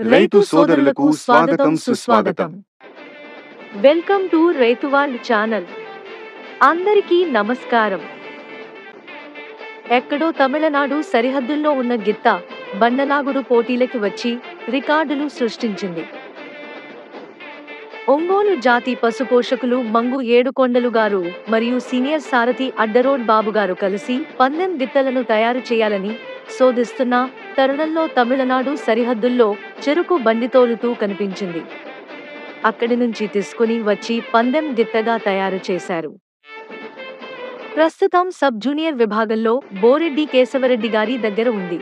రైతు సోదరులకు స్వాగతం సుస్వాగతం. వెల్కమ్ టు రైతు వరల్డ్ ఛానల్. అందరికీ నమస్కారం. ఎక్కడో తమిళనాడు సరిహద్దుల్లో ఉన్న గిత్త బండలాగుడు పోటీలకి వచ్చి రికార్డులు సృష్టించింది. ఒంగోలు జాతి పశుపోషకులు మంగు ఏడుకొండలు గారు మరియు సీనియర్ సారథి అడ్డరోడ్ బాబు గారు కలిసి పందెం గిత్తలను తయారు చేయాలని శోధిస్తున్న తరుణంలో తమిళనాడు సరిహద్దుల్లో చెరుకు బండితోలుతూ కనిపించింది. అక్కడి నుంచి తీసుకుని వచ్చి పందెం గిత్తగా తయారు చేశారు. ప్రస్తుతం సబ్ జూనియర్ విభాగంలో బోరెడ్డి కేశవరెడ్డి గారి దగ్గర ఉంది.